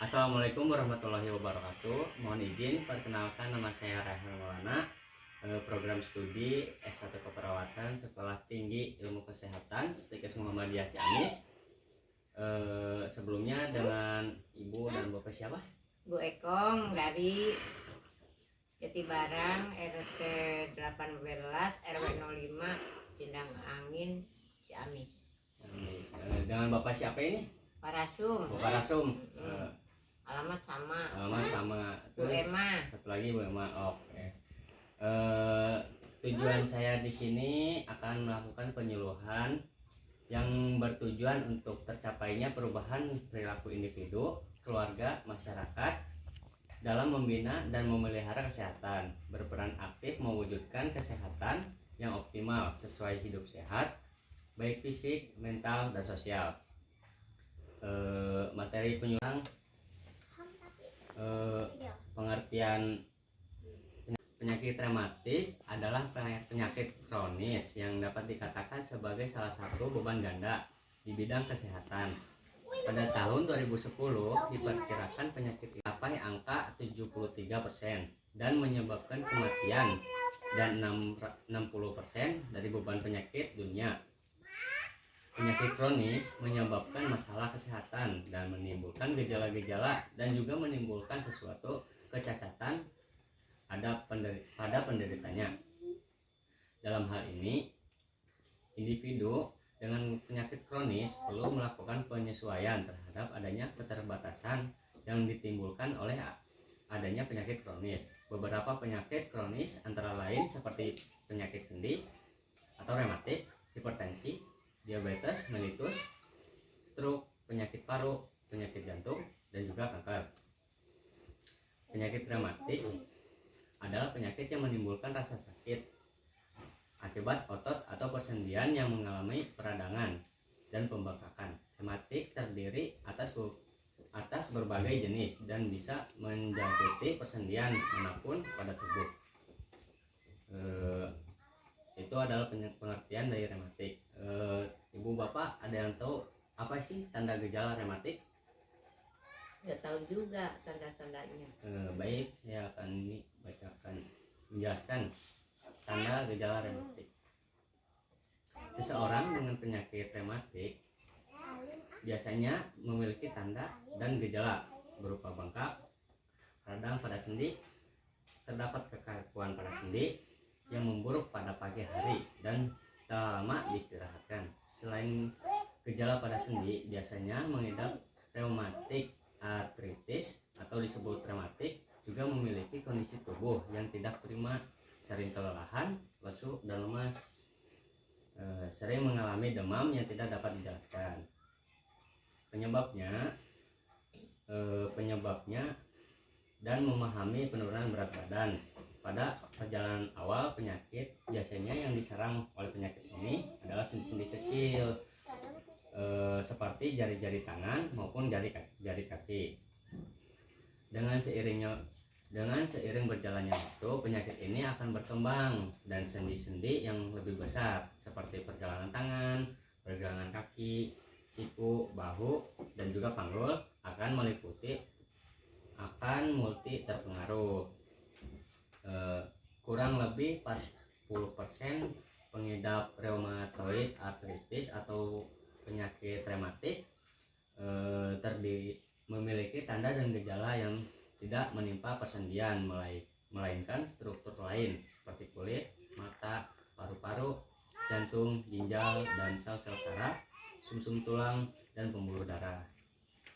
Assalamualaikum warahmatullahi wabarakatuh. Mohon izin perkenalkan, nama saya Raihan Maulana, program studi S1 Keperawatan Sekolah Tinggi Ilmu Kesehatan Stikes Muhammadiyah Ciamis. Sebelumnya dengan Ibu dan Bapak siapa? Bu Ekong dari Jatibarang RT 18 RW 05 Cindang Angin Ciamis. Dengan Bapak siapa ini? Parasum. Bapak Rasum. Alamat sama. Alamat sama. Bu Emma. Satu lagi Bu Emma. Oke. Tujuan saya di sini akan melakukan penyuluhan yang bertujuan untuk tercapainya perubahan perilaku individu, keluarga, masyarakat dalam membina dan memelihara kesehatan, berperan aktif mewujudkan kesehatan yang optimal sesuai hidup sehat, baik fisik, mental, dan sosial. Materi penyuluhan, pengertian penyakit rematik adalah penyakit kronis yang dapat dikatakan sebagai salah satu beban ganda di bidang kesehatan. Pada tahun 2010 diperkirakan penyakit mencapai angka 73% dan menyebabkan kematian dan 60% dari beban penyakit dunia. Penyakit kronis menyebabkan masalah kesehatan dan menimbulkan gejala-gejala dan juga menimbulkan sesuatu kecacatan pada penderitanya. Dalam hal ini, individu dengan penyakit kronis perlu melakukan penyesuaian terhadap adanya keterbatasan yang ditimbulkan oleh adanya penyakit kronis. Beberapa penyakit kronis antara lain seperti penyakit sendi atau rematik, hipertensi, diabetes mellitus, stroke, penyakit paru, penyakit jantung, dan juga kanker. Penyakit rematik adalah penyakit yang menimbulkan rasa sakit akibat otot atau persendian yang mengalami peradangan dan pembengkakan. Rematik terdiri atas berbagai jenis dan bisa menjangkiti persendian manapun pada tubuh. Itu adalah pengertian dari rematik. Ibu bapak ada yang tahu apa sih tanda gejala rematik? Nggak tahu juga tanda-tandanya. Baik, saya akan menjelaskan tanda gejala rematik. Seseorang dengan penyakit rematik biasanya memiliki tanda dan gejala berupa bengkak, radang pada sendi, terdapat kekakuan pada sendi yang memburuk pada pagi hari dan setelah lama diistirahatkan. Selain gejala pada sendi, biasanya mengidap reumatik artritis atau disebut rematik, juga memiliki kondisi tubuh yang tidak prima, sering kelelahan, lesu, dan lemas. Sering mengalami demam yang tidak dapat dijelaskan. Penyebabnya dan memahami penurunan berat badan. Pada perjalanan awal penyakit, biasanya yang diserang oleh penyakit ini adalah sendi-sendi kecil, seperti jari-jari tangan maupun jari kaki. Dengan seiring berjalannya waktu, penyakit ini akan berkembang dan sendi-sendi yang lebih besar seperti pergelangan tangan, pergelangan kaki, siku, bahu, dan juga panggul akan multi terpengaruh. Kurang lebih 40% pengidap reumatoid artritis atau penyakit rematik memiliki tanda dan gejala yang tidak menimpa persendian, melainkan struktur lain seperti kulit, mata, paru-paru, jantung, ginjal, dan sel-sel saraf, sumsum tulang, dan pembuluh darah.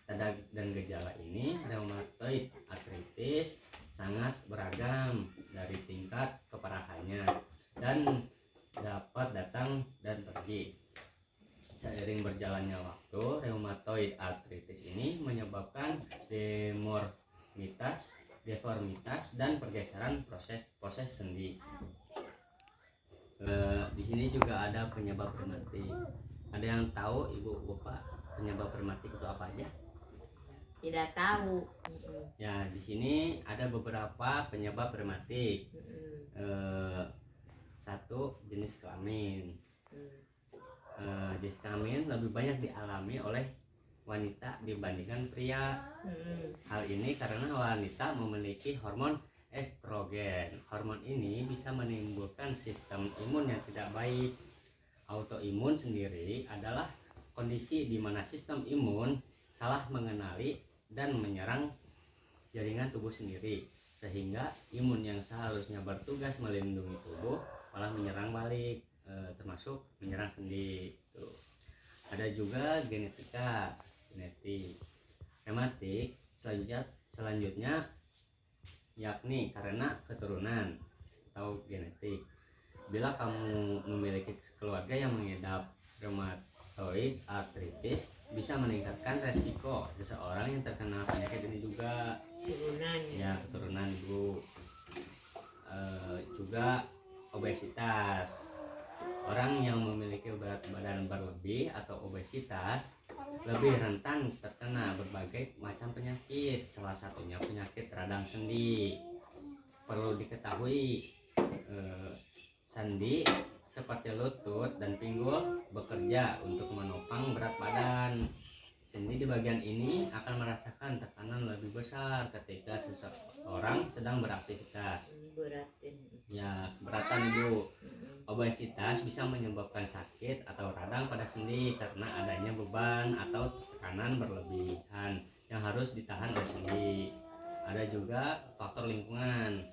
Tanda dan gejala ini reumatoid artritis sangat beragam dari tingkat keparahannya dan dapat datang dan pergi. Seiring berjalannya waktu, reumatoid artritis ini menyebabkan deformitas dan pergeseran proses sendi. Di sini juga ada penyebab rematik. Ada yang tahu ibu bapak penyebab rematik itu apa aja? Tidak tahu. Ya, di sini ada beberapa penyebab rematik. Satu, jenis kelamin. Jenis kelamin lebih banyak dialami oleh wanita dibandingkan pria. Hmm. Hal ini karena wanita memiliki hormon estrogen. Hormon ini bisa menimbulkan sistem imun yang tidak baik. Autoimun sendiri adalah kondisi di mana sistem imun salah mengenali dan menyerang jaringan tubuh sendiri, sehingga imun yang seharusnya bertugas melindungi tubuh malah menyerang balik, termasuk menyerang sendi. Tuh. Ada juga genetik, rematik selanjutnya yakni karena keturunan atau genetik. Bila kamu memiliki keluarga yang mengidap rheumatoid arthritis, bisa meningkatkan resiko seseorang yang terkena penyakit ini juga. Turunan Ya, keturunan ibu. Juga obesitas. Orang yang memiliki berat badan berlebih atau obesitas lebih rentan terkena berbagai macam penyakit, salah satunya penyakit radang sendi. Perlu diketahui, sendi seperti lutut dan pinggul bekerja untuk menopang berat badan. Sendi di bagian ini akan merasakan tekanan lebih besar ketika seseorang sedang beraktivitas. beratin. Ya, beratan ibu. Obesitas bisa menyebabkan sakit atau radang pada sendi karena adanya beban atau tekanan berlebihan yang harus ditahan oleh sendi. Ada juga faktor lingkungan.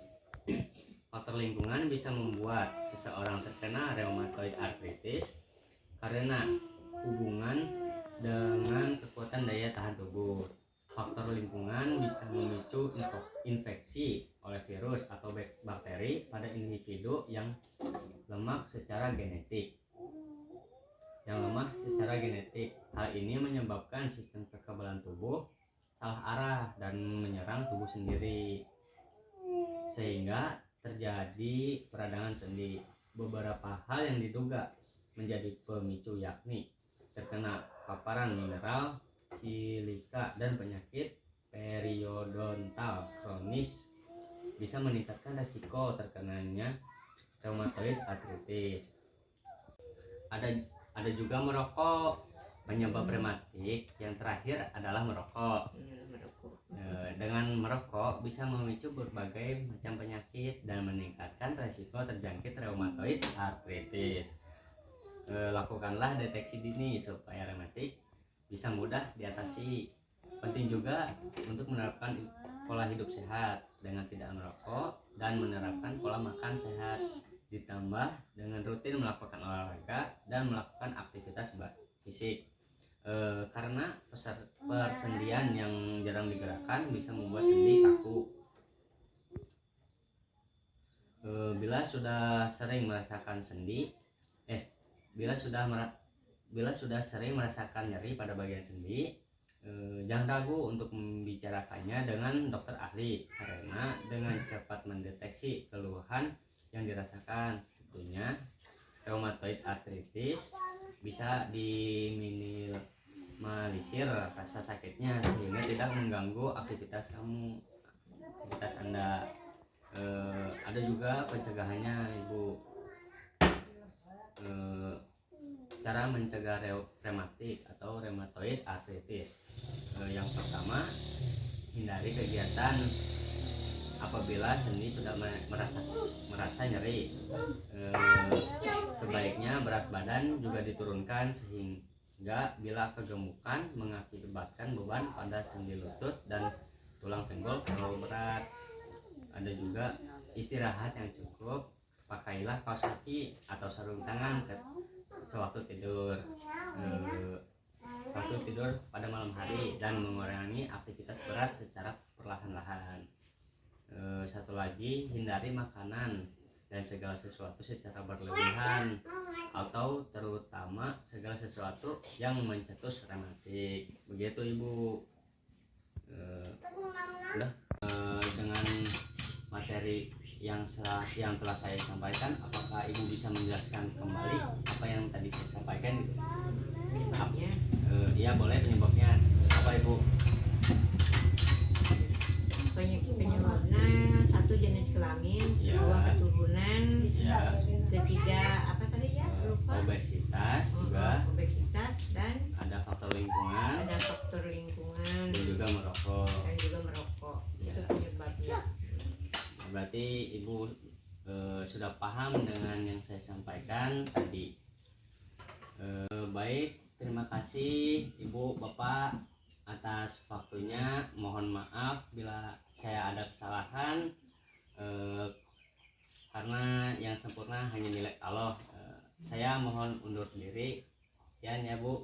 Faktor lingkungan bisa membuat seseorang terkena rheumatoid arthritis karena hubungan dengan kekuatan daya tahan tubuh. Faktor lingkungan bisa memicu infeksi oleh virus atau bakteri pada individu yang lemah secara genetik. Hal ini menyebabkan sistem kekebalan tubuh salah arah dan menyerang tubuh sendiri, sehingga terjadi peradangan sendi. Beberapa hal yang diduga menjadi pemicu yakni terkena paparan mineral, silika, dan penyakit periodontal kronis bisa meningkatkan resiko terkenanya rheumatoid arthritis. Ada juga merokok. Penyebab rematik yang terakhir adalah merokok. Dengan merokok bisa memicu berbagai macam penyakit dan meningkatkan resiko terjangkit rheumatoid arthritis. Lakukanlah deteksi dini supaya rematik bisa mudah diatasi. Penting juga untuk menerapkan pola hidup sehat dengan tidak merokok dan menerapkan pola makan sehat, ditambah dengan rutin melakukan olahraga dan melakukan aktivitas fisik. Karena persendian yang jarang digerakkan bisa membuat sendi kaku. Bila sudah sering merasakan nyeri pada bagian sendi, jangan ragu untuk membicarakannya dengan dokter ahli karena dengan cepat mendeteksi keluhan yang dirasakan. Tentunya rheumatoid arthritis bisa diminimalisir rasa sakitnya sehingga tidak mengganggu aktivitas Anda. Ada juga pencegahannya ibu. Cara mencegah rematik atau rheumatoid arthritis. Yang pertama, hindari kegiatan apabila sendi sudah merasa nyeri. Sebaiknya berat badan juga diturunkan sehingga bila kegemukan mengakibatkan beban pada sendi lutut dan tulang pinggul terlalu berat. Ada juga istirahat yang cukup. Pakailah kaos kaki atau sarung tangan sewaktu tidur pada malam hari dan mengurangi aktivitas berat secara perlahan-lahan. Satu lagi, hindari makanan dan segala sesuatu secara berlebihan atau terutama segala sesuatu yang mencetus rematik. Begitu ibu. Udah. Dengan materi yang telah saya sampaikan, apakah ibu bisa menjelaskan kembali apa yang tadi saya sampaikan gitu? Penyebabnya? Iya boleh, penyebabnya apa ibu? Penyebabnya satu jenis kelamin, Ya. kedua keturunan, Ya. ketiga apa tadi ya? Lupa. Obesitas juga. Obesitas kesehatan, ada faktor lingkungan, ada faktor lingkungan, dan juga merokok. merokok. Ya. Itu penyebabnya. Nah, berarti ibu sudah paham dengan yang saya sampaikan tadi. Baik, terima kasih ibu bapak atas waktunya. Mohon maaf bila saya ada kesalahan, karena yang sempurna hanya milik Allah. Saya mohon undur diri. Ya Bu.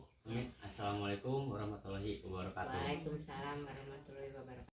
Assalamualaikum warahmatullahi wabarakatuh. Waalaikumsalam warahmatullahi wabarakatuh.